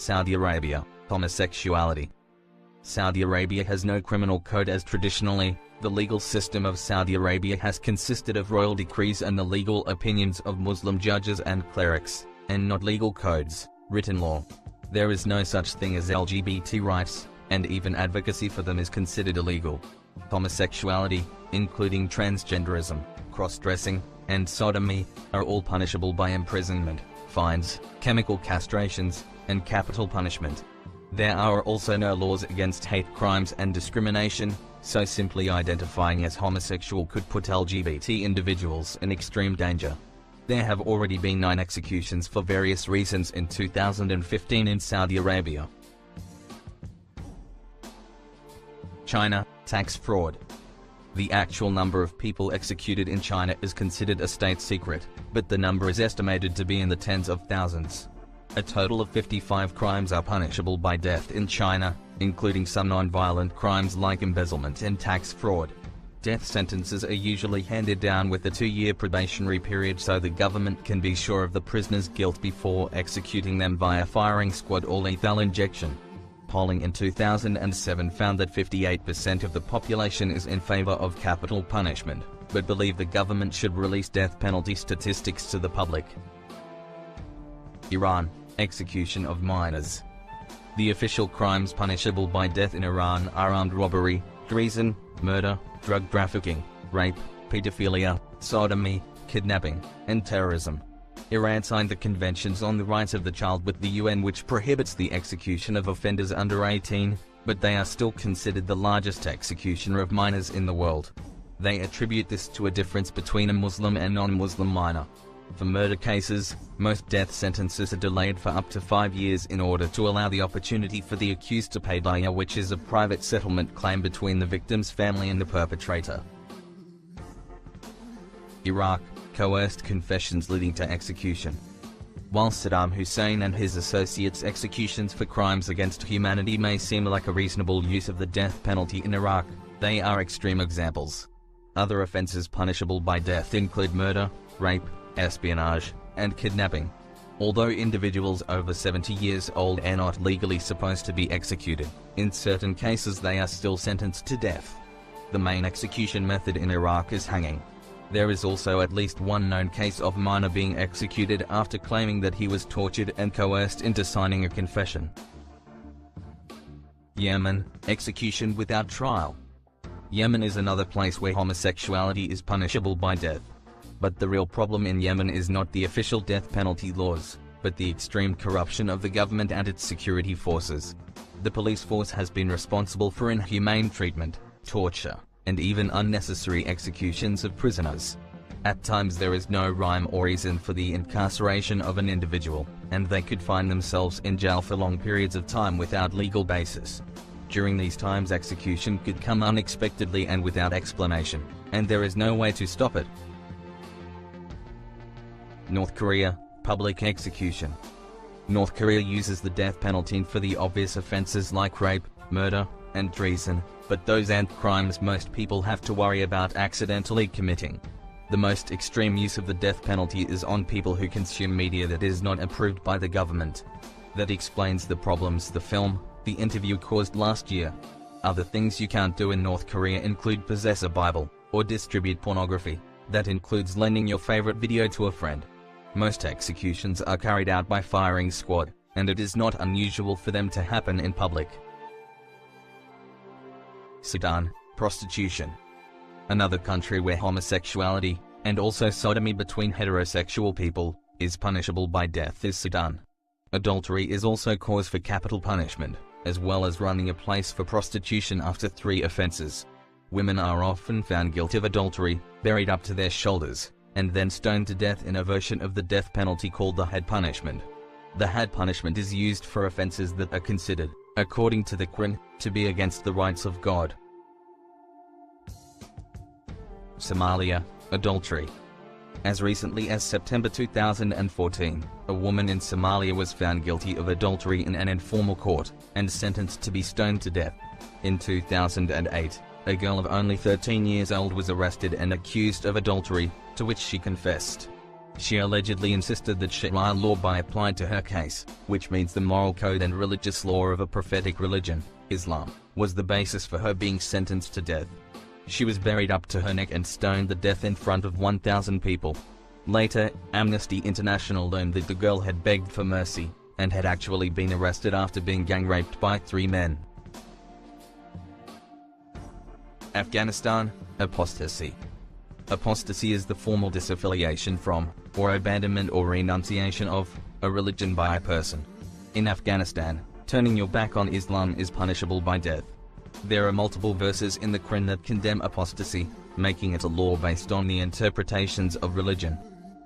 Saudi Arabia, homosexuality. Saudi Arabia has no criminal code as traditionally, the legal system of Saudi Arabia has consisted of royal decrees and the legal opinions of Muslim judges and clerics, and not legal codes, written law. There is no such thing as LGBT rights, and even advocacy for them is considered illegal. Homosexuality, including transgenderism, cross-dressing, and sodomy, are all punishable by imprisonment, fines, chemical castrations, and capital punishment. There are also no laws against hate crimes and discrimination, so simply identifying as homosexual could put LGBT individuals in extreme danger. There have already been 9 executions for various reasons in 2015 in Saudi Arabia. China, tax fraud. The actual number of people executed in China is considered a state secret, but the number is estimated to be in the tens of thousands. A total of 55 crimes are punishable by death in China, including some non-violent crimes like embezzlement and tax fraud. Death sentences are usually handed down with a 2-year probationary period so the government can be sure of the prisoner's guilt before executing them via firing squad or lethal injection. Polling in 2007 found that 58% of the population is in favor of capital punishment, but believe the government should release death penalty statistics to the public. Iran, execution of minors. The official crimes punishable by death in Iran are armed robbery, treason, murder, drug trafficking, rape, pedophilia, sodomy, kidnapping, and terrorism. Iran signed the Conventions on the Rights of the Child with the UN, which prohibits the execution of offenders under 18, but they are still considered the largest executioner of minors in the world. They attribute this to a difference between a Muslim and non-Muslim minor. For murder cases, most death sentences are delayed for up to 5 years in order to allow the opportunity for the accused to pay diya, which is a private settlement claim between the victim's family and the perpetrator. Iraq, coerced confessions leading to execution. While Saddam Hussein and his associates' executions for crimes against humanity may seem like a reasonable use of the death penalty in Iraq, they are extreme examples. Other offenses punishable by death include murder, rape, espionage, and kidnapping. Although individuals over 70 years old are not legally supposed to be executed, in certain cases they are still sentenced to death. The main execution method in Iraq is hanging. There is also at least one known case of minor being executed after claiming that he was tortured and coerced into signing a confession. Yemen, execution without trial. Yemen is another place where homosexuality is punishable by death. But the real problem in Yemen is not the official death penalty laws, but the extreme corruption of the government and its security forces. The police force has been responsible for inhumane treatment, torture, and even unnecessary executions of prisoners. At times there is no rhyme or reason for the incarceration of an individual, and they could find themselves in jail for long periods of time without legal basis. During these times execution could come unexpectedly and without explanation, and there is no way to stop it. North Korea, public execution. North Korea uses the death penalty for the obvious offenses like rape, murder, and treason, but those aren't crimes most people have to worry about accidentally committing. The most extreme use of the death penalty is on people who consume media that is not approved by the government. That explains the problems the film, The Interview caused last year. Other things you can't do in North Korea include possess a Bible, or distribute pornography. That includes lending your favorite video to a friend. Most executions are carried out by firing squad, and it is not unusual for them to happen in public. Sudan, prostitution. Another country where homosexuality, and also sodomy between heterosexual people, is punishable by death is Sudan. Adultery is also cause for capital punishment, as well as running a place for prostitution after 3 offenses. Women are often found guilty of adultery, buried up to their shoulders, and then stoned to death in a version of the death penalty called the had punishment. The had punishment is used for offenses that are considered, according to the Quran, to be against the rights of God. Somalia, adultery. As recently as September 2014, a woman in Somalia was found guilty of adultery in an informal court, and sentenced to be stoned to death. In 2008, a girl of only 13 years old was arrested and accused of adultery, to which she confessed. She allegedly insisted that Sharia law be applied to her case, which means the moral code and religious law of a prophetic religion, Islam, was the basis for her being sentenced to death. She was buried up to her neck and stoned to death in front of 1,000 people. Later, Amnesty International learned that the girl had begged for mercy, and had actually been arrested after being gang-raped by 3 men. Afghanistan, apostasy. Apostasy is the formal disaffiliation from, or abandonment or renunciation of, a religion by a person. In Afghanistan, turning your back on Islam is punishable by death. There are multiple verses in the Quran that condemn apostasy, making it a law based on the interpretations of religion.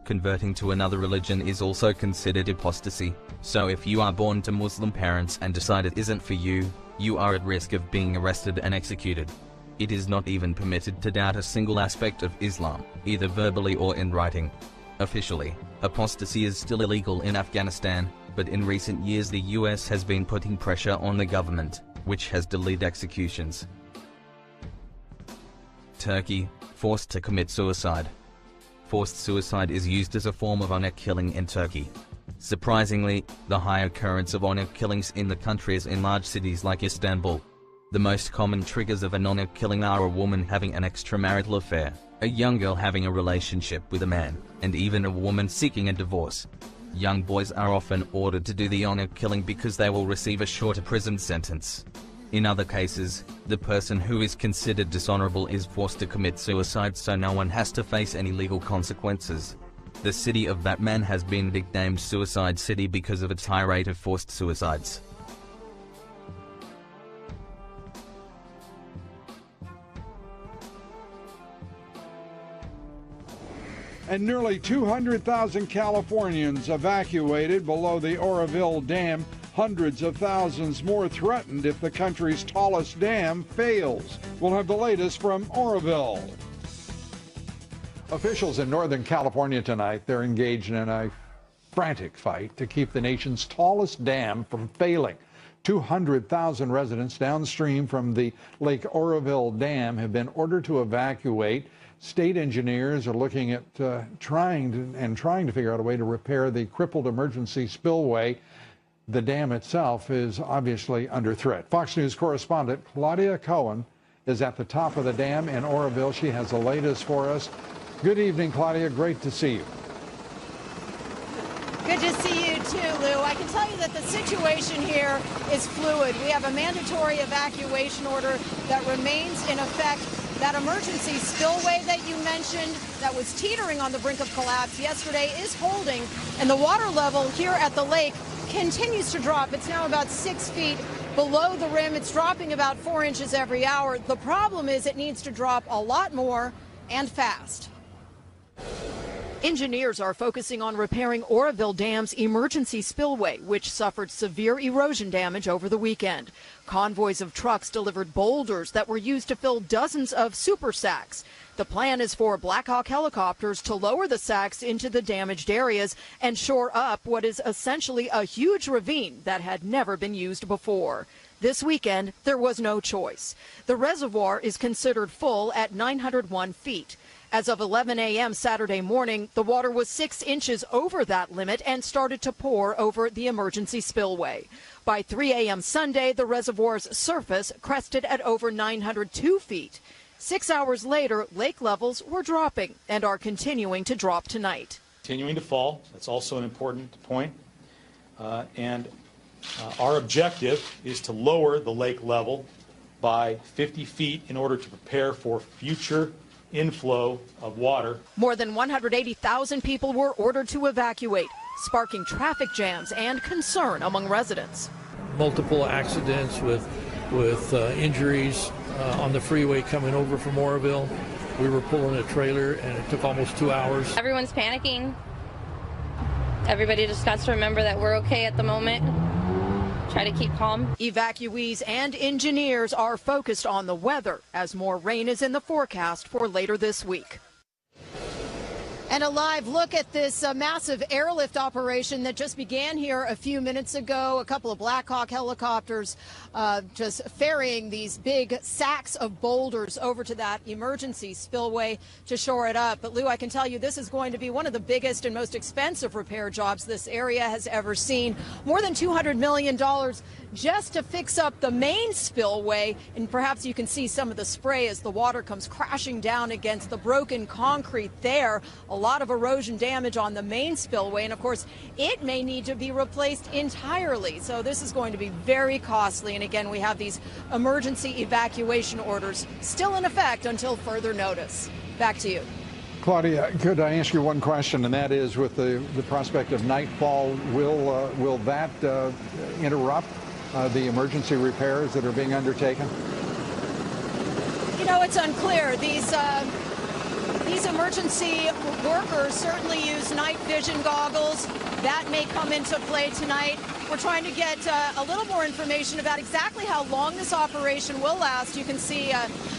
Converting to another religion is also considered apostasy, so if you are born to Muslim parents and decide it isn't for you, you are at risk of being arrested and executed. It is not even permitted to doubt a single aspect of Islam, either verbally or in writing. Officially, apostasy is still illegal in Afghanistan, but in recent years the US has been putting pressure on the government, which has delayed executions. Turkey, forced to commit suicide. Forced suicide is used as a form of honor killing in Turkey. Surprisingly, the high occurrence of honor killings in the country is in large cities like Istanbul. The most common triggers of an honor killing are a woman having an extramarital affair, a young girl having a relationship with a man, and even a woman seeking a divorce. Young boys are often ordered to do the honor killing because they will receive a shorter prison sentence. In other cases, the person who is considered dishonorable is forced to commit suicide so no one has to face any legal consequences. The city of Batman has been nicknamed Suicide City because of its high rate of forced suicides. And nearly 200,000 Californians evacuated below the Oroville Dam. Hundreds of thousands more threatened if the country's tallest dam fails. We'll have the latest from Oroville. Officials in Northern California tonight, they're engaged in a frantic fight to keep the nation's tallest dam from failing. 200,000 residents downstream from the Lake Oroville Dam have been ordered to evacuate. State engineers are looking at trying to figure out a way to repair the crippled emergency spillway. The dam itself is obviously under threat. Fox News correspondent Claudia Cohen is at the top of the dam in Oroville. She has the latest for us. Good evening, Claudia. Great to see you. Good to see you too, Lou. I can tell you that the situation here is fluid. We have a mandatory evacuation order that remains in effect. That emergency spillway that you mentioned that was teetering on the brink of collapse yesterday is holding, and the water level here at the lake continues to drop. It's now about 6 feet below the rim. It's dropping about 4 inches every hour. The problem is it needs to drop a lot more and fast. Engineers are focusing on repairing Oroville Dam's emergency spillway, which suffered severe erosion damage over the weekend. Convoys of trucks delivered boulders that were used to fill dozens of super sacks. The plan is for Black Hawk helicopters to lower the sacks into the damaged areas and shore up what is essentially a huge ravine that had never been used before. This weekend, there was no choice. The reservoir is considered full at 901 feet. As of 11 a.m. Saturday morning, the water was 6 inches over that limit and started to pour over the emergency spillway. By 3 a.m. Sunday, the reservoir's surface crested at over 902 feet. 6 hours later, lake levels were dropping and are continuing to drop tonight. Continuing to fall. That's also an important point. Our objective is to lower the lake level by 50 feet in order to prepare for future inflow of water. More than 180,000 people were ordered to evacuate, sparking traffic jams and concern among residents. Multiple accidents with injuries on the freeway coming over from Oroville. We were pulling a trailer and it took almost 2 hours. Everyone's panicking. Everybody just got to remember that we're okay at the moment. Try to keep calm. Evacuees and engineers are focused on the weather as more rain is in the forecast for later this week. And a live look at this massive airlift operation that just began here a few minutes ago. A couple of Black Hawk helicopters just ferrying these big sacks of boulders over to that emergency spillway to shore it up. But Lou, I can tell you this is going to be one of the biggest and most expensive repair jobs this area has ever seen. More than $200 million just to fix up the main spillway. And perhaps you can see some of the spray as the water comes crashing down against the broken concrete there. A lot of erosion damage on the main spillway, and of course it may need to be replaced entirely. So this is going to be very costly, and again we have these emergency evacuation orders still in effect until further notice. Back to you. Claudia, could I ask you one question, and that is with the prospect of nightfall, will that interrupt the emergency repairs that are being undertaken? You know, it's unclear. These emergency workers certainly use night vision goggles. That may come into play tonight. We're trying to get a little more information about exactly how long this operation will last. You can see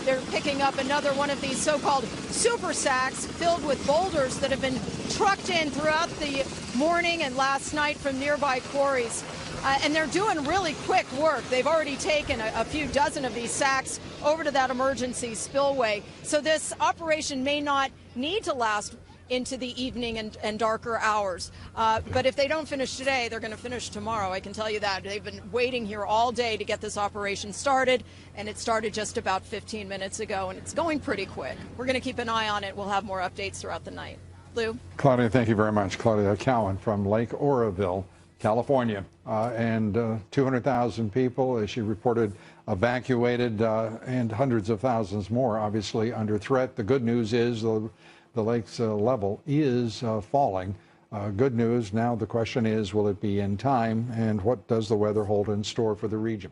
they're picking up another one of these so-called super sacks filled with boulders that have been trucked in throughout the morning and last night from nearby quarries. And they're doing really quick work. They've already taken a few dozen of these sacks over to that emergency spillway. So this operation may not need to last into the evening and darker hours. But if they don't finish today, they're going to finish tomorrow. I can tell you that. They've been waiting here all day to get this operation started, and it started just about 15 minutes ago, and it's going pretty quick. We're going to keep an eye on it. We'll have more updates throughout the night. Lou? Claudia, thank you very much. Claudia Cowan from Lake Oroville, California. And 200,000 people, as she reported, evacuated, and hundreds of thousands more obviously under threat. The good news is the lake's level is falling. Good news. Now the question is, will it be in time, and what does the weather hold in store for the region?